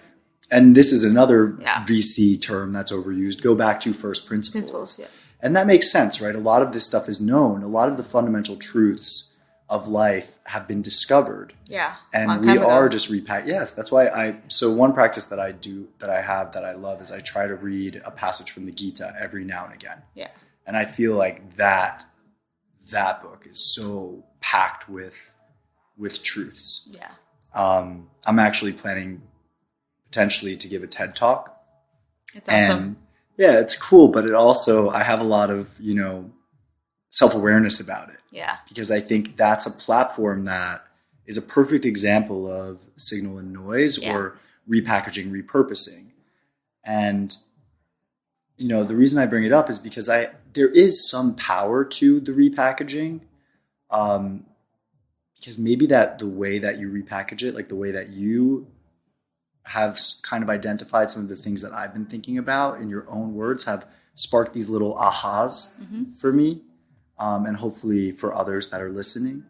and this is another VC term that's overused. Go back to first principles. Yeah. And that makes sense, right? A lot of this stuff is known. A lot of the fundamental truths of life have been discovered. Yeah. And we are just Yes, that's why so one practice that I have that I love is I try to read a passage from the Gita every now and again. Yeah. And I feel like that book is so packed with truths. Yeah. I'm actually planning potentially to give a TED Talk. It's awesome. And yeah, it's cool, but I have a lot of, you know, self-awareness about it. Yeah. Because I think that's a platform that is a perfect example of signal and noise, or repackaging, repurposing. And, you know, the reason I bring it up is because there is some power to the repackaging. Because maybe that the way that you repackage it, like the way that you have kind of identified some of the things that I've been thinking about in your own words, have sparked these little ahas for me, and hopefully for others that are listening.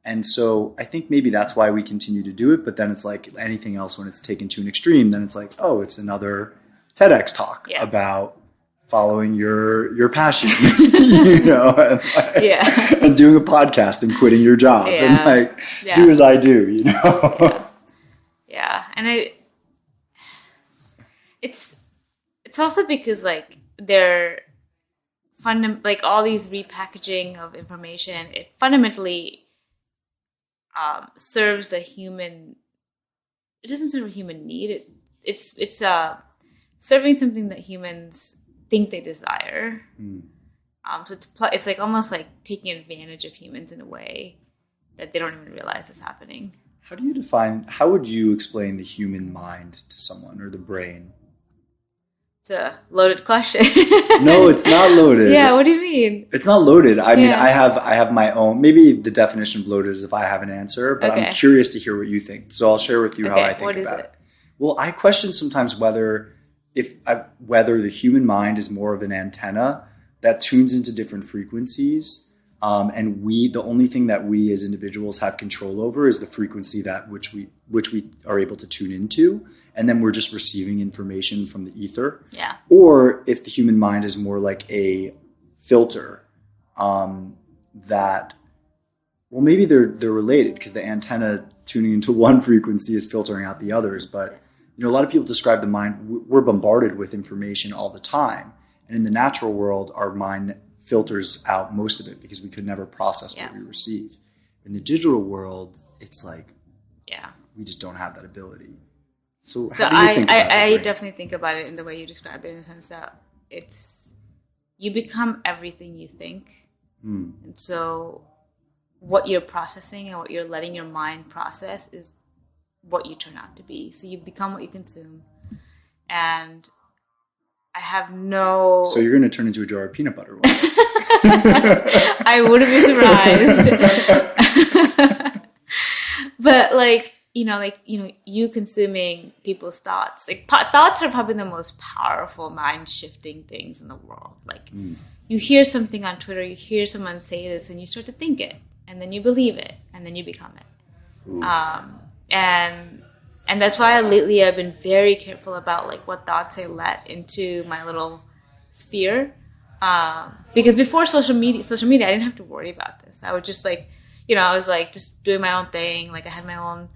And so I think maybe that's why we continue to do it. But then it's like anything else, when it's taken to an extreme, then it's like, oh, it's another TEDx talk about following your passion, you know, and doing a podcast and quitting your job and like do as I do, you know. And it's also because like they're like all these repackaging of information, it fundamentally serves a human. It doesn't serve a human need. It's serving something that humans think they desire. So it's like almost like taking advantage of humans in a way that they don't even realize is happening. How would you explain the human mind to someone, or the brain? It's a loaded question. No, it's not loaded. Yeah, what do you mean? It's not loaded. I mean, I have my own, maybe the definition of loaded is if I have an answer, but I'm curious to hear what you think. So I'll share with you how I think about it. Well, I question sometimes whether the human mind is more of an antenna that tunes into different frequencies. And the only thing that we as individuals have control over is the frequency that which we are able to tune into. And then we're just receiving information from the ether. Yeah. Or if the human mind is more like a filter, that, well, maybe they're related, because the antenna tuning into one frequency is filtering out the others. But, you know, a lot of people describe the mind, we're bombarded with information all the time. And in the natural world, our mind filters out most of it because we could never process what we receive. In the digital world, it's like, we just don't have that ability. So how do you think about it? I definitely think about it in the way you described it, in the sense that you become everything you think. And so what you're processing and what you're letting your mind process is what you turn out to be. So you become what you consume. And I have no... So you're going to turn into a jar of peanut butter one day. I wouldn't be surprised. But like, you consuming people's thoughts. Like thoughts are probably the most powerful mind-shifting things in the world. Like you hear something on Twitter, you hear someone say this, and you start to think it, and then you believe it, and then you become it. And that's why lately I've been very careful about like what thoughts I let into my little sphere. Because before social media, I didn't have to worry about this. I would just like, I was like just doing my own thing. Like I had my own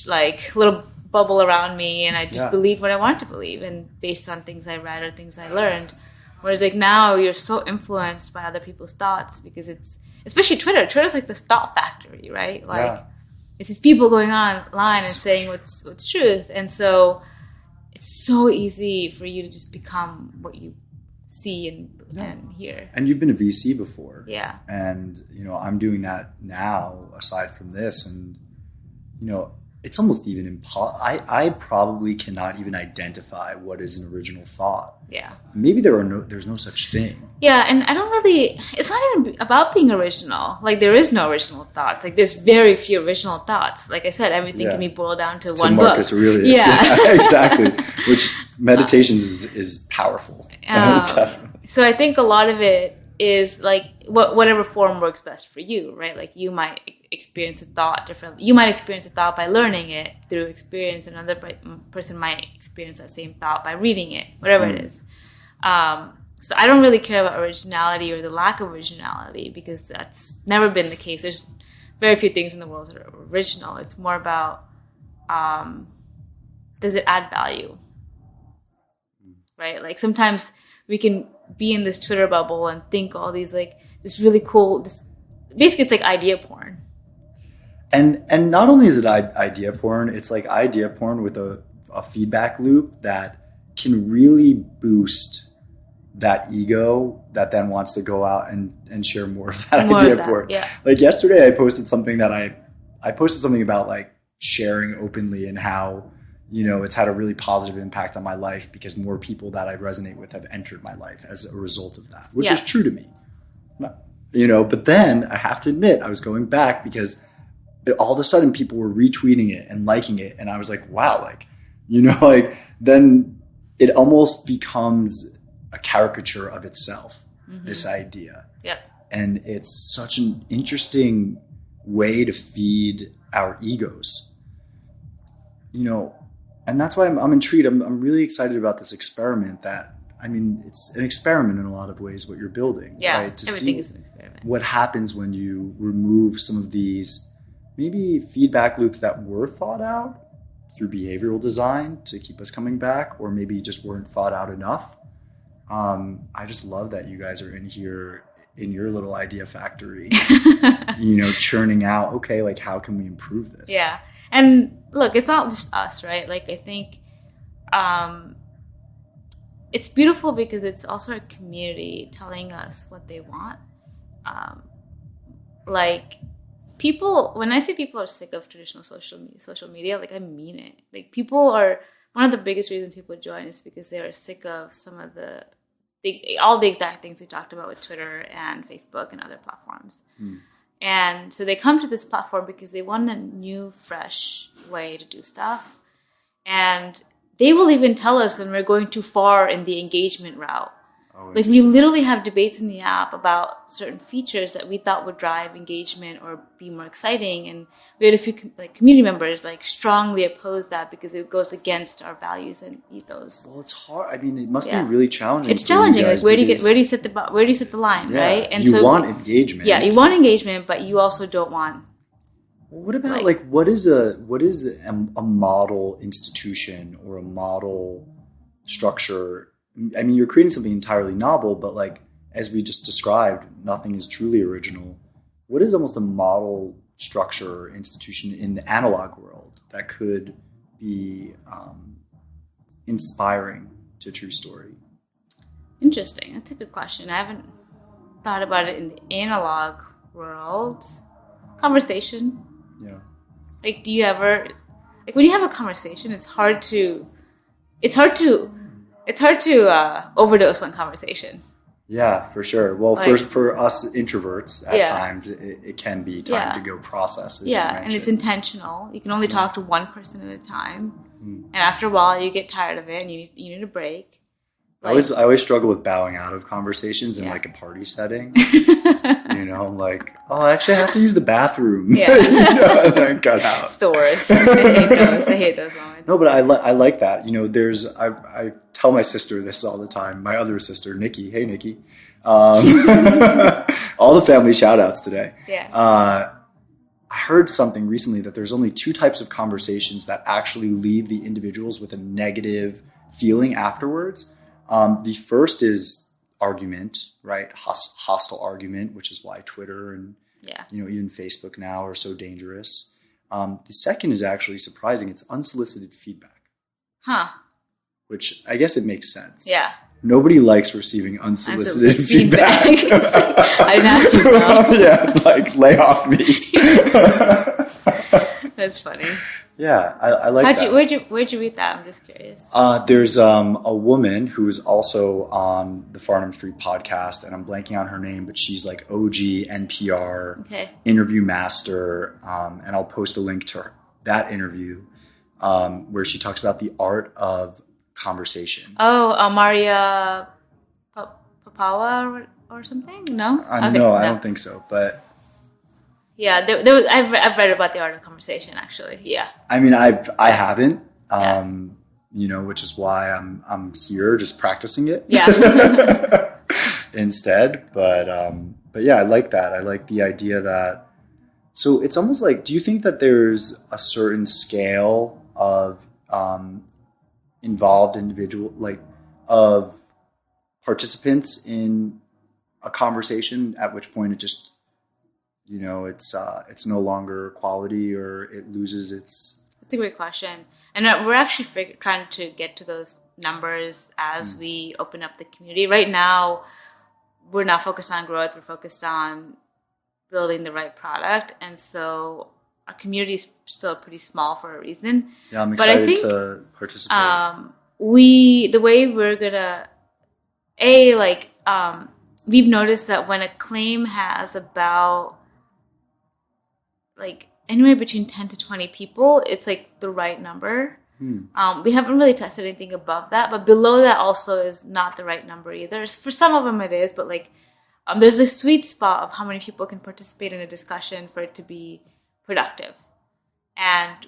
like little bubble around me, and I just believed what I wanted to believe, and based on things I read or things I learned. Whereas like now you're so influenced by other people's thoughts, because it's, especially Twitter. Twitter's like this thought factory, right? Like it's these people going online and saying what's truth, and so it's so easy for you to just become what you see and hear. And you've been a VC before. Yeah. And, I'm doing that now aside from this. And, it's almost even I probably cannot even identify what is an original thought. Yeah. Maybe there's no such thing. Yeah. And I don't really, it's not even about being original. Like there is no original thoughts. Like there's very few original thoughts. Like I said, everything can be boiled down to one Marcus book. Aurelius. Yeah. Exactly. Which meditations is powerful. Definitely. So I think a lot of it is like whatever form works best for you, right? Like you might experience a thought differently. You might experience a thought by learning it through experience. Another person might experience that same thought by reading it, whatever it is. So I don't really care about originality or the lack of originality, because that's never been the case. There's very few things in the world that are original. It's more about, does it add value? Right? Like sometimes we can be in this Twitter bubble and think all these like this really cool, basically it's like idea porn. And not only is it idea porn, it's like idea porn with a feedback loop that can really boost that ego that then wants to go out and share more of that idea porn. Yeah. Like yesterday I posted something that I posted something about like sharing openly and how, it's had a really positive impact on my life because more people that I resonate with have entered my life as a result of that, which is true to me. But then I have to admit, I was going back because all of a sudden people were retweeting it and liking it. And I was like, wow, then it almost becomes a caricature of itself, this idea. Yeah. And it's such an interesting way to feed our egos, and that's why I'm intrigued. I'm really excited about this experiment it's an experiment in a lot of ways, what you're building. Yeah, right? To everything see is an experiment. What happens when you remove some of these maybe feedback loops that were thought out through behavioral design to keep us coming back, or maybe just weren't thought out enough. I just love that you guys are in here in your little idea factory, churning out, okay, like how can we improve this? Yeah. And look, it's not just us, right? Like I think it's beautiful because it's also a community telling us what they want. Like people, when I say people are sick of traditional social media, like I mean it. Like people are, one of the biggest reasons people join is because they are sick of some of all the exact things we talked about with Twitter and Facebook and other platforms. And so they come to this platform because they want a new, fresh way to do stuff. And they will even tell us when we're going too far in the engagement route. Like we literally have debates in the app about certain features that we thought would drive engagement or be more exciting, and we had a few community members strongly oppose that because it goes against our values and ethos. Well, it's hard. I mean, it must be really challenging. It's challenging. Like where do you set the line, right? And you want engagement. Yeah, you want engagement, but you also don't want. Well, what about what is a model institution or a model structure? I mean, you're creating something entirely novel, but as we just described, nothing is truly original. What is almost a model structure or institution in the analog world that could be inspiring to a true story? Interesting. That's a good question. I haven't thought about it in the analog world. Conversation. Yeah. Do you ever, when you have a conversation, it's hard to overdose on conversation. Yeah, for sure. Well, Like, for us introverts, at times it can be time to go process. As you and it's intentional. You can only talk to one person at a time, and after a while, you get tired of it, and you need a break. Like, I always struggle with bowing out of conversations in like a party setting. I'm like, oh, actually, I have to use the bathroom. Yeah, and then cut out. It's the worst. I hate those moments. No, but I like that. I tell my sister this all the time. My other sister, Nikki. Hey, Nikki. All the family shout outs today. Yeah. I heard something recently that there's only two types of conversations that actually leave the individuals with a negative feeling afterwards. The first is argument, right? Hostile argument, which is why Twitter and even Facebook now are so dangerous. The second is actually surprising. It's unsolicited feedback. Huh. Which I guess it makes sense. Yeah. Nobody likes receiving unsolicited feedback. I didn't ask you, bro. Yeah, like lay off me. That's funny. Yeah, I like that. Where'd you read that? I'm just curious. There's a woman who is also on the Farnham Street podcast, and I'm blanking on her name, but she's like OG NPR interview master, and I'll post a link to that interview where she talks about the art of conversation. Oh, Maria Papawa or something? No? No, I don't think so, but... Yeah, there was. I've read about the art of conversation. Actually, yeah. I mean, I haven't, which is why I'm here just practicing it. Yeah. Instead, but yeah, I like that. I like the idea that. So it's almost like, do you think that there's a certain scale of involved individual, like of participants in a conversation, at which point it just it's no longer quality, or it loses its... That's a great question. And we're actually trying to get to those numbers as we open up the community. Right now, we're not focused on growth. We're focused on building the right product. And so our community is still pretty small for a reason. Yeah, I'm excited to participate. The way we're going to... we've noticed that when a claim has about... like anywhere between 10 to 20 people, it's like the right number. We haven't really tested anything above that, but below that also is not the right number either. For some of them it is, but there's a sweet spot of how many people can participate in a discussion for it to be productive. And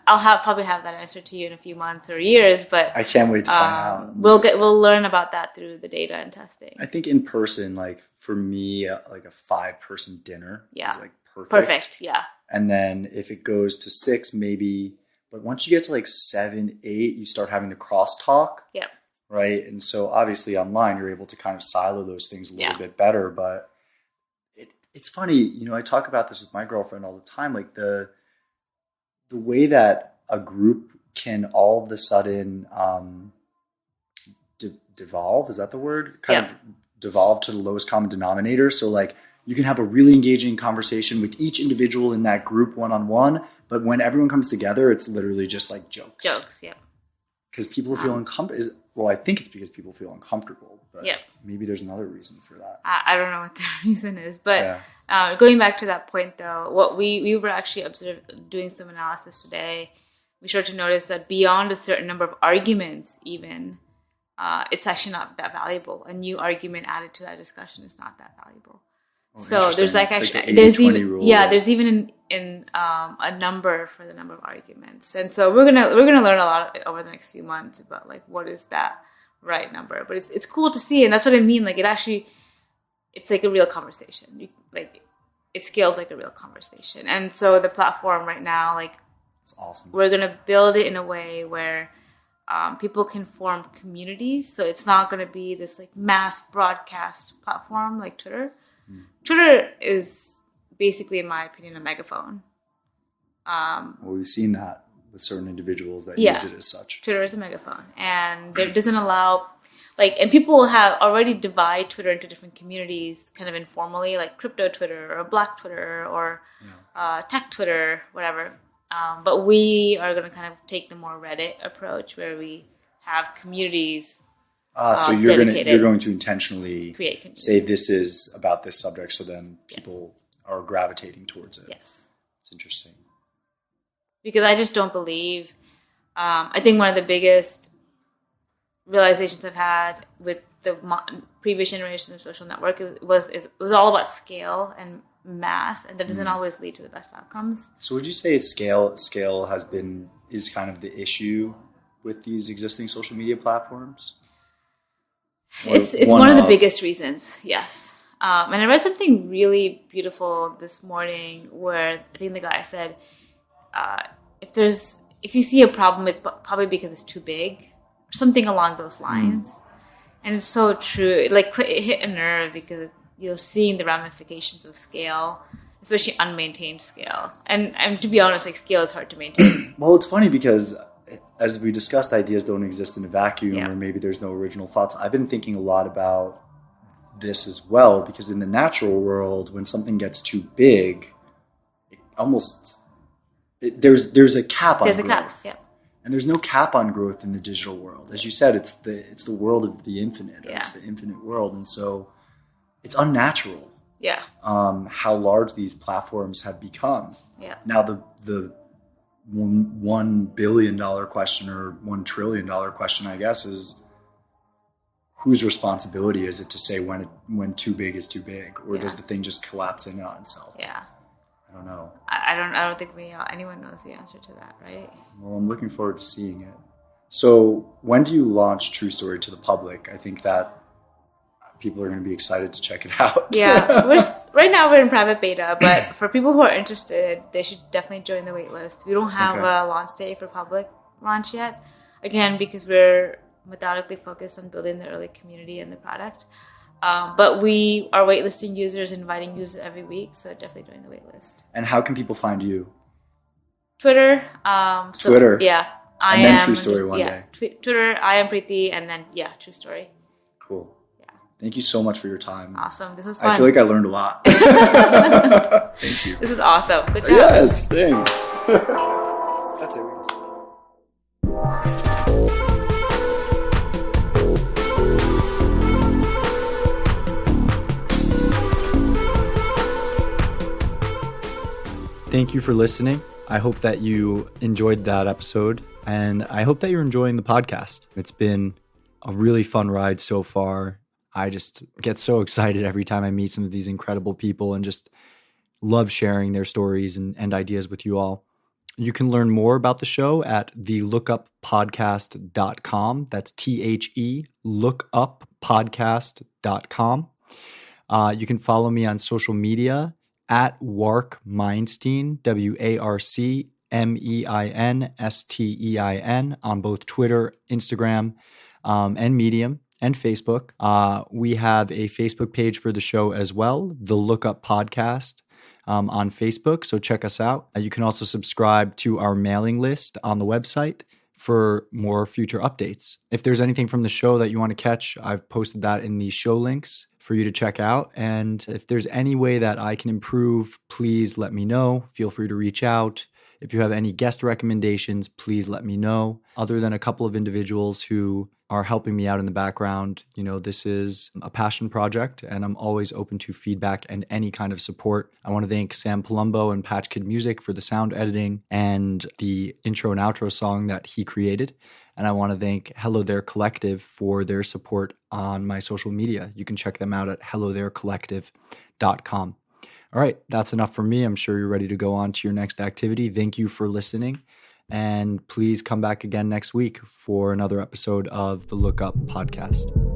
I'll probably have that answer to you in a few months or years, but I can't wait to find out. We'll learn about that through the data and testing. I think in person, for me, like a 5-person dinner is perfect. Yeah. And then if it goes to 6, maybe, but once you get to 7, 8, you start having the crosstalk. Yeah. Right. And so obviously online, you're able to kind of silo those things a little bit better. But it's funny, I talk about this with my girlfriend all the time, the way that a group can all of a sudden devolve. Is that the word? Kind of devolve to the lowest common denominator. So you can have a really engaging conversation with each individual in that group one-on-one, but when everyone comes together, it's literally just jokes. Jokes, yeah. Because people feel uncomfortable. Well, I think it's because people feel uncomfortable, but maybe there's another reason for that. I don't know what the reason is, but going back to that point, though, what we were actually doing some analysis today, we started to notice that beyond a certain number of arguments, even, it's actually not that valuable. A new argument added to that discussion is not that valuable. Oh, so there's there's even a number for the number of arguments, and so we're gonna learn a lot over the next few months about what is that right number. But it's cool to see, and that's what I mean. It's like a real conversation. It scales like a real conversation, and so the platform right now, it's awesome. We're gonna build it in a way where people can form communities. So it's not gonna be this mass broadcast platform like Twitter. Twitter is basically, in my opinion, a megaphone. Well, we've seen that with certain individuals that use it as such. Twitter is a megaphone, and it doesn't allow, and people have already divided Twitter into different communities, kind of informally, like crypto Twitter or Black Twitter or tech Twitter, whatever. But we are going to kind of take the more Reddit approach, where we have communities So you're dedicated. going to intentionally Create communities. say this is about this subject, so then people are gravitating towards it. Yes. It's interesting. Because I just don't believe. I think one of the biggest realizations I've had with the previous generation of social network it was all about scale and mass, and that doesn't always lead to the best outcomes. So would you say scale is kind of the issue with these existing social media platforms? It's one of the biggest reasons, yes. And I read something really beautiful this morning where I think the guy said, if you see a problem, it's probably because it's too big, or something along those lines. And it's so true. It hit a nerve because seeing the ramifications of scale, especially unmaintained scale. And to be honest, scale is hard to maintain. Well, it's funny because as we discussed, ideas don't exist in a vacuum, or maybe there's no original thoughts. I've been thinking a lot about this as well, because in the natural world, when something gets too big, there's a cap on growth. There's a cap, yeah. And there's no cap on growth in the digital world. As you said, it's the world of the infinite. Yeah. It's the infinite world. And so it's unnatural. Yeah. How large these platforms have become. Yeah. Now the $1 billion question or $1 trillion question, I guess, is whose responsibility is it to say when too big is too big, or does the thing just collapse in on itself? Yeah. I don't know. I don't think anyone knows the answer to that, right? Well, I'm looking forward to seeing it. So when do you launch True Story to the public? I think that people are going to be excited to check it out. Yeah. Right now we're in private beta, but for people who are interested, they should definitely join the waitlist. We don't have a launch date for public launch yet. Again, because we're methodically focused on building the early community and the product. But we are waitlisting users, inviting users every week, so definitely join the waitlist. And how can people find you? Twitter. Twitter? Yeah. And then True Story one day. Twitter, I am Preethi, and then, True Story. Cool. Yeah. Thank you so much for your time. Awesome. This was fun. I feel like I learned a lot. Thank you. This is awesome. Good job. Yes, thanks. That's it. Thank you for listening. I hope that you enjoyed that episode, and I hope that you're enjoying the podcast. It's been a really fun ride so far. I just get so excited every time I meet some of these incredible people and just love sharing their stories and ideas with you all. You can learn more about the show at thelookuppodcast.com. That's THE, lookuppodcast.com. You can follow me on social media at Wark Meinstein, WARCMEINSTEIN, on both Twitter, Instagram, and Medium, and Facebook. We have a Facebook page for the show as well, The Lookup Podcast, on Facebook, so check us out. You can also subscribe to our mailing list on the website for more future updates. If there's anything from the show that you want to catch, I've posted that in the show links for you to check out. And if there's any way that I can improve, please let me know. Feel free to reach out. If you have any guest recommendations, please let me know. Other than a couple of individuals who are helping me out in the background, this is a passion project, and I'm always open to feedback and any kind of support. I want to thank Sam Palumbo and Patch Kid Music for the sound editing and the intro and outro song that he created. And I want to thank Hello There Collective for their support on my social media. You can check them out at hellotherecollective.com. All right, that's enough for me. I'm sure you're ready to go on to your next activity. Thank you for listening. And please come back again next week for another episode of the Lookup Podcast.